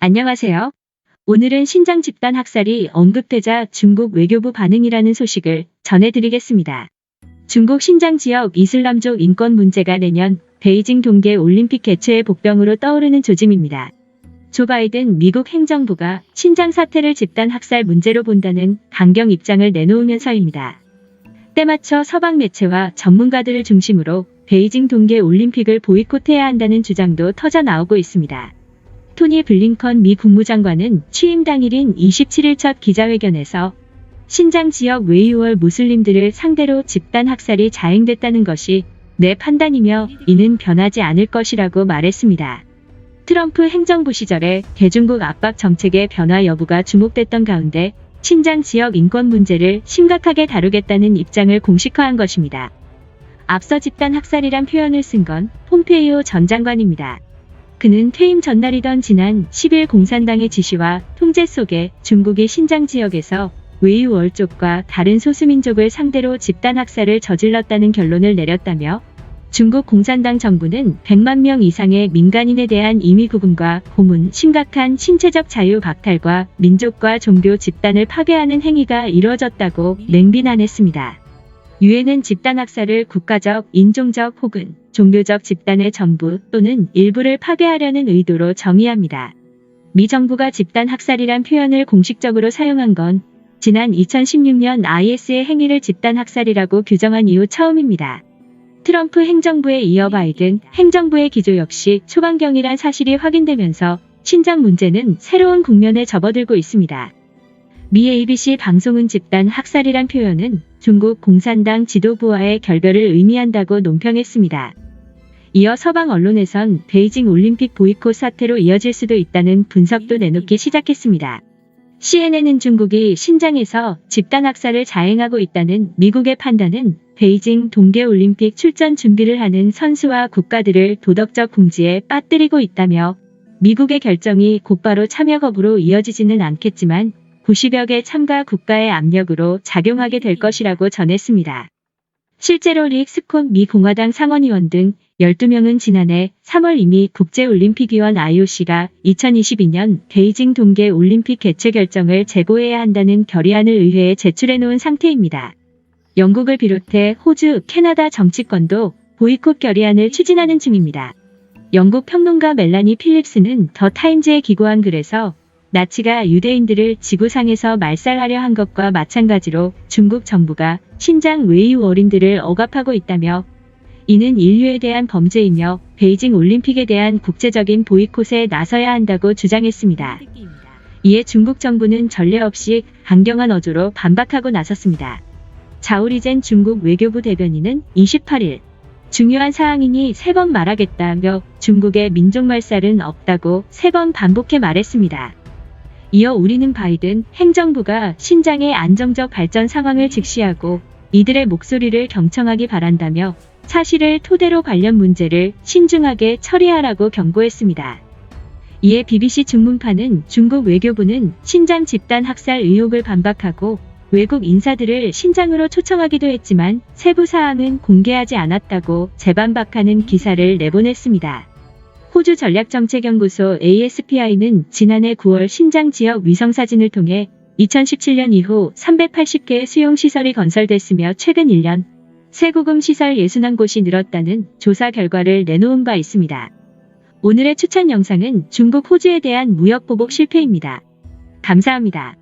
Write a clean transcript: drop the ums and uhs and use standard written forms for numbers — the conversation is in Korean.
안녕하세요. 오늘은 신장 집단 학살이 언급되자 중국 외교부 반응이라는 소식을 전해드리겠습니다. 중국 신장 지역 이슬람족 인권 문제가 내년 베이징 동계 올림픽 개최의 복병으로 떠오르는 조짐입니다. 조 바이든 미국 행정부가 신장 사태를 집단 학살 문제로 본다는 강경 입장을 내놓으면서입니다. 때맞춰 서방 매체와 전문가들을 중심으로 베이징 동계 올림픽을 보이콧해야 한다는 주장도 터져 나오고 있습니다. 토니 블링컨 미 국무장관은 취임 당일인 27일 첫 기자회견에서 신장 지역 외유월 무슬림들을 상대로 집단 학살이 자행됐다는 것이 내 판단이며 이는 변하지 않을 것이라고 말했습니다. 트럼프 행정부 시절에 대중국 압박 정책의 변화 여부가 주목됐던 가운데 신장 지역 인권 문제를 심각하게 다루겠다는 입장을 공식화한 것입니다. 앞서 집단 학살이란 표현을 쓴 건 폼페이오 전 장관입니다. 그는 퇴임 전날이던 지난 10일 공산당의 지시와 통제 속에 중국이 신장 지역에서 외유월족과 다른 소수민족을 상대로 집단 학살을 저질렀다는 결론을 내렸다며 중국 공산당 정부는 100만 명 이상의 민간인에 대한 임의구금과 고문, 심각한 신체적 자유 박탈과 민족과 종교 집단을 파괴하는 행위가 이루어졌다고 맹비난했습니다. 유엔은 집단 학살을 국가적, 인종적 혹은 종교적 집단의 전부 또는 일부를 파괴하려는 의도로 정의합니다. 미 정부가 집단 학살이란 표현을 공식적으로 사용한 건 지난 2016년 IS의 행위를 집단 학살이라고 규정한 이후 처음입니다. 트럼프 행정부에 이어 바이든 행정부의 기조 역시 초반경이란 사실이 확인되면서 신장 문제는 새로운 국면에 접어들고 있습니다. 미 ABC 방송은 집단 학살이란 표현은 중국 공산당 지도부와의 결별을 의미한다고 논평했습니다. 이어 서방 언론에선 베이징 올림픽 보이콧 사태로 이어질 수도 있다는 분석도 내놓기 시작했습니다. CNN은 중국이 신장에서 집단 학살을 자행하고 있다는 미국의 판단은 베이징 동계올림픽 출전 준비를 하는 선수와 국가들을 도덕적 궁지에 빠뜨리고 있다며 미국의 결정이 곧바로 참여 거부로 이어지지는 않겠지만 90여 개 참가 국가의 압력으로 작용하게 될 것이라고 전했습니다. 실제로 릭 스콧 미 공화당 상원의원 등 12명은 지난해 3월 이미 국제올림픽위원 IOC가 2022년 베이징 동계올림픽 개최 결정을 재고해야 한다는 결의안을 의회에 제출해놓은 상태입니다. 영국을 비롯해 호주, 캐나다 정치권도 보이콧 결의안을 추진하는 중입니다. 영국 평론가 멜라니 필립스는 더 타임즈에 기고한 글에서 나치가 유대인들을 지구상에서 말살하려 한 것과 마찬가지로 중국 정부가 신장 외유 어린들을 억압하고 있다며 이는 인류에 대한 범죄이며 베이징 올림픽에 대한 국제적인 보이콧에 나서야 한다고 주장했습니다. 이에 중국 정부는 전례 없이 강경한 어조로 반박하고 나섰습니다. 자오리젠 중국 외교부 대변인은 28일 중요한 사항이니 3번 말하겠다며 중국의 민족말살은 없다고 3번 반복해 말했습니다. 이어 우리는 바이든 행정부가 신장의 안정적 발전 상황을 직시하고 이들의 목소리를 경청하기 바란다며 사실을 토대로 관련 문제를 신중하게 처리하라고 경고했습니다. 이에 BBC 중문파는 중국 외교부는 신장 집단 학살 의혹을 반박하고 외국 인사들을 신장으로 초청하기도 했지만 세부 사항은 공개하지 않았다고 재반박하는 기사를 내보냈습니다. 호주 전략정책연구소 ASPI는 지난해 9월 신장 지역 위성사진을 통해 2017년 이후 380개의 수용시설이 건설됐으며 최근 1년 세구금 시설 61곳이 늘었다는 조사 결과를 내놓은 바 있습니다. 오늘의 추천 영상은 중국 호주에 대한 무역 보복 실패입니다. 감사합니다.